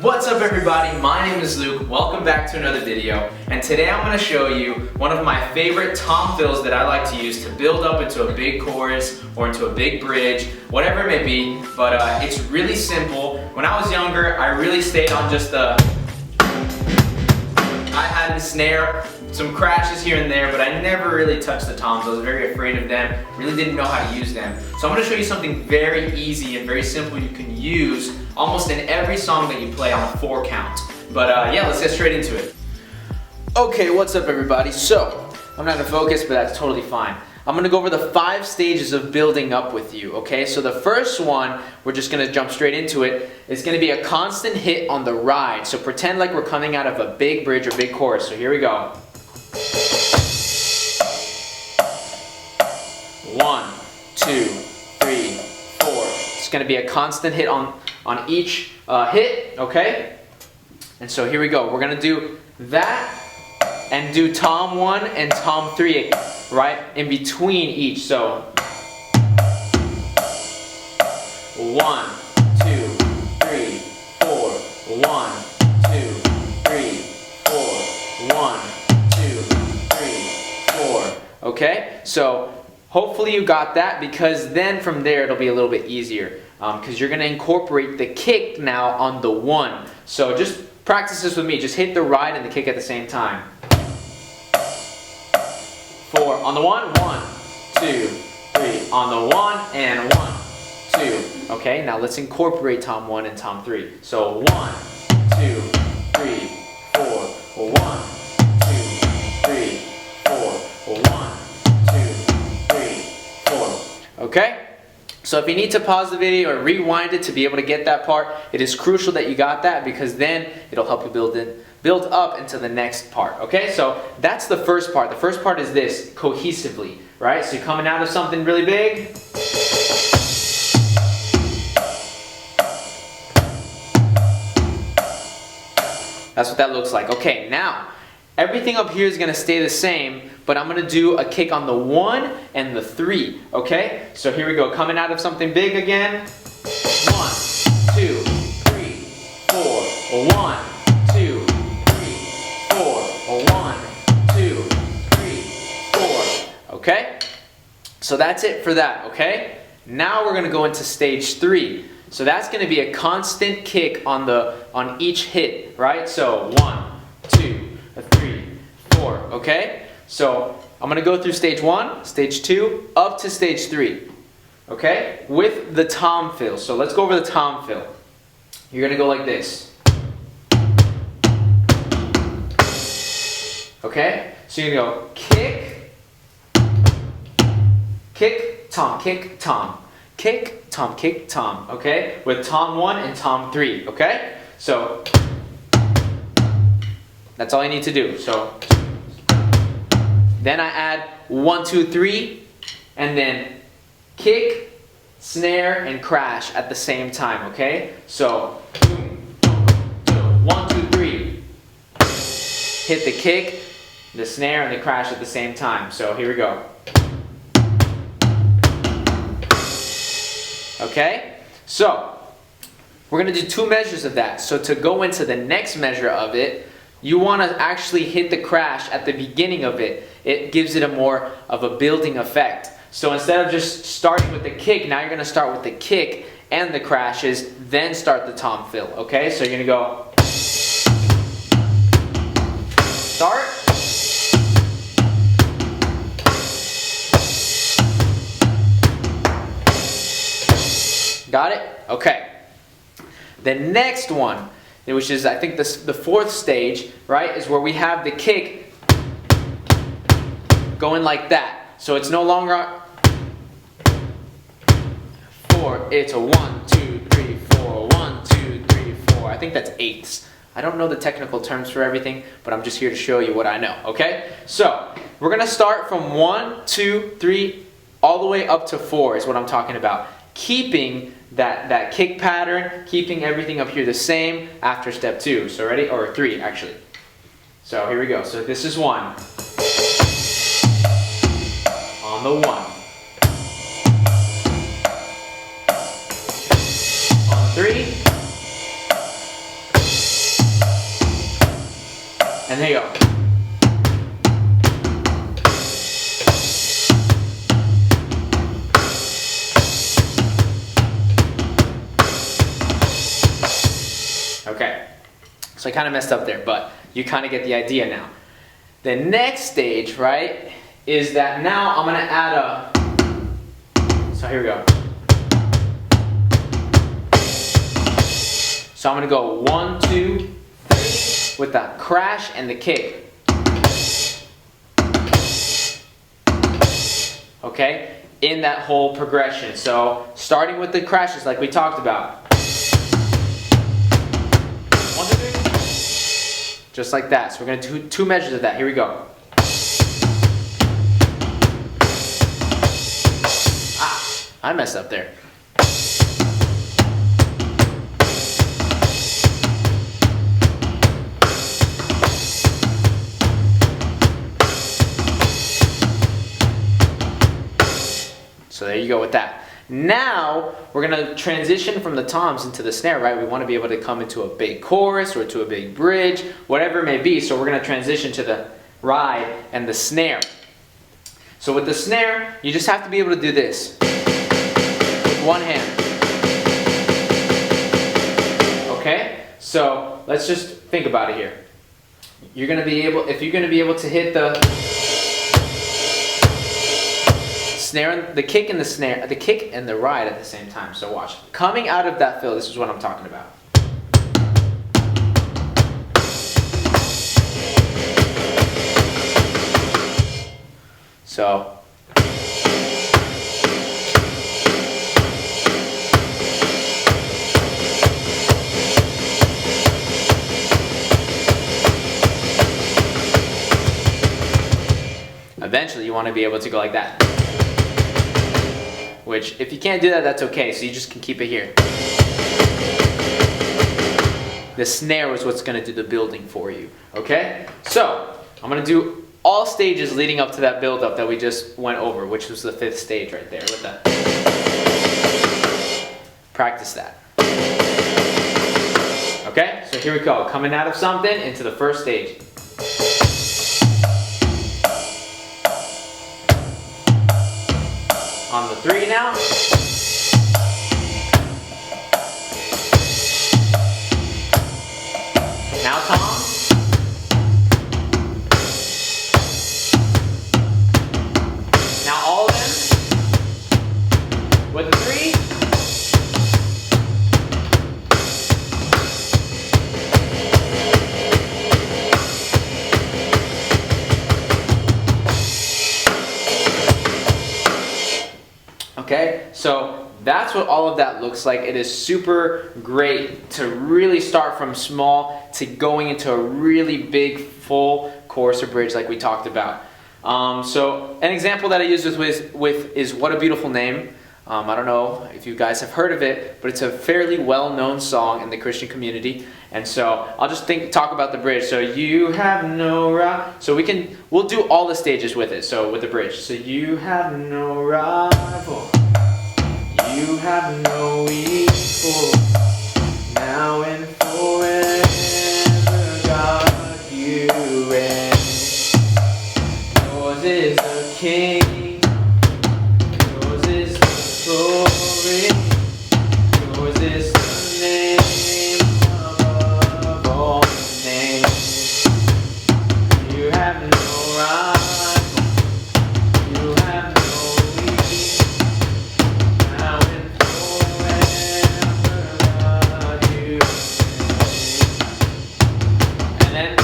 What's up everybody, my name is Luke, welcome back to another video, and today I'm going to show you one of my favorite tom fills that I like to use to build up into a big chorus or into a big bridge, whatever it may be, but it's really simple. When I was younger, I really stayed on just the hi-hat and snare, some crashes here and there, but I never really touched the toms. I was very afraid of them, really didn't know how to use them. So I'm going to show you something very easy and very simple you can use almost in every song that you play on a 4 count. But yeah, let's get straight into it. Okay, what's up everybody? So, I'm not in focus, but that's totally fine. I'm going to go over the 5 stages of building up with you, okay? So the first one, we're just going to jump straight into it. It's going to be a constant hit on the ride. So pretend like we're coming out of a big bridge or big chorus. So here we go. 1, 2, 3, 4. It's going to be a constant hit on each hit, okay? And so here we go. We're going to do that and do tom 1 and tom 3 right in between each. So 1, 2, 3, 4. 1, 2, 3, 4. 1, 2, 3, 4. Okay? So hopefully you got that, because then from there it'll be a little bit easier. Because you're going to incorporate the kick now on the 1. So just practice this with me. Just hit the ride and the kick at the same time. 4 on the 1, 1, 2, 3 on the 1 and 1, 2. Okay, now let's incorporate tom 1 and tom 3. So 1, 2, 3, 4. 1, 2, 3, 4. 1, 2, 3, 4. Okay? So if you need to pause the video or rewind it to be able to get that part, it is crucial that you got that, because then it'll help you build up into the next part. Okay, so that's the first part. The first part is this, cohesively, right? So you're coming out of something really big. That's what that looks like. Okay, now everything up here is going to stay the same, but I'm going to do a kick on the 1 and the 3, okay? So here we go, coming out of something big again. 1, 2, 3, 4. 1, 2, 3, 4. 1, 2, 3, 4. Okay? So that's it for that, okay? Now we're going to go into stage 3. So that's going to be a constant kick on each hit, right? So 1, 2, 3, 4, okay? So I'm going to go through stage 1, stage 2, up to stage 3, okay? With the tom fill. So let's go over the tom fill. You're going to go like this. Okay? So you're going to go kick, kick, tom, kick, tom. Kick, tom, kick, tom, okay? With tom 1 and tom 3, okay? So that's all you need to do. So then I add 1, 2, 3, and then kick, snare, and crash at the same time, okay? So 1, 2, 3. Hit the kick, the snare, and the crash at the same time. So here we go. Okay? So we're going to do 2 measures of that. So to go into the next measure of it, you want to actually hit the crash at the beginning of it. It gives it a more of a building effect. So instead of just starting with the kick, now you're going to start with the kick and the crashes, then start the tom fill. Okay? So you're going to go start. Got it? Okay. The next one, which is I think the 4th stage, right, is where we have the kick going like that. So it's no longer 4, it's a 1, 2, 3, 4, 1, 2, 3, 4. I think that's 8ths. I don't know the technical terms for everything, but I'm just here to show you what I know, okay? So we're going to start from 1, 2, 3, all the way up to 4 is what I'm talking about. Keeping that kick pattern, keeping everything up here the same after step 2. So ready? Or 3 actually. So here we go. So this is 1. On the 1. On 3. And there you go. Okay, so I kind of messed up there, but you kind of get the idea now. The next stage, right, is that now I'm going to add a, so here we go. So I'm going to go 1, 2, 3 with the crash and the kick. Okay, in that whole progression. So starting with the crashes like we talked about. 1, 2, 3. Just like that. So we're going to do 2 measures of that. Here we go. Ah, I messed up there. So there you go with that. Now we're going to transition from the toms into the snare, right? We want to be able to come into a big chorus or to a big bridge, whatever it may be. So we're going to transition to the ride and the snare. So with the snare, you just have to be able to do this with one hand. Okay? So let's just think about it here. You're going to be able, if you're going to be able to hit the snare, the kick and the snare, the kick and the ride at the same time. So watch. Coming out of that fill, this is what I'm talking about. So eventually you want to be able to go like that. Which, if you can't do that, that's okay. So you just can keep it here. The snare was what's going to do the building for you. Okay? So, I'm going to do all stages leading up to that build-up that we just went over, which was the 5th stage right there with that. Practice that. Okay? So here we go. Coming out of something into the 1st stage. On the 3 now. Now tom. Now all of them with the 3. Okay, so that's what all of that looks like. It is super great to really start from small to going into a really big full chorus or bridge like we talked about. So an example that I use with is What a Beautiful Name. I don't know if you guys have heard of it, but it's a fairly well-known song in the Christian community. And so I'll just talk about the bridge. So you have no rival. So we'll do all the stages with it. So with the bridge. So you have no rival. You have no equal. Now and forever, God, you reign. Yours is the King. Yours is the glory. Yours is the name above all names. You have no rival. You have no equal. Now and forever, God, you reign. And then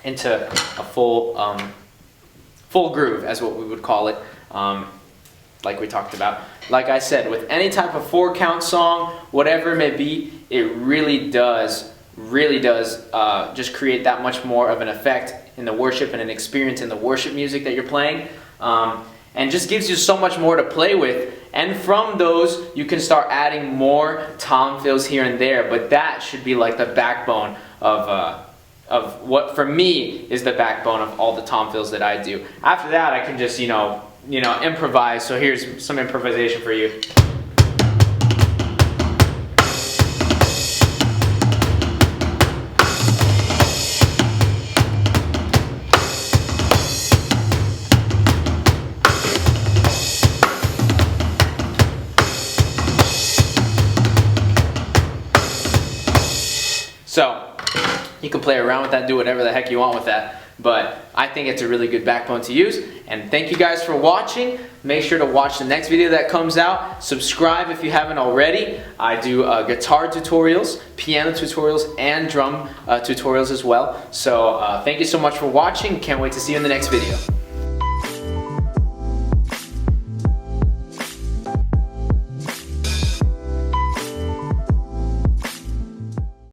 into a full groove, as what we would call it, like we talked about. Like I said, with any type of 4-count song, whatever it may be, it really does just create that much more of an effect in the worship and an experience in the worship music that you're playing, and just gives you so much more to play with. And from those, you can start adding more tom fills here and there, but that should be like the backbone of what for me is the backbone of all the tom fills that I do. After that, I can just, improvise. So here's some improvisation for you. So you can play around with that, do whatever the heck you want with that, but I think it's a really good backbone to use. And thank you guys for watching. Make sure to watch the next video that comes out. Subscribe if you haven't already. I do guitar tutorials, piano tutorials, and drum tutorials as well. So thank you so much for watching. Can't wait to see you in the next video.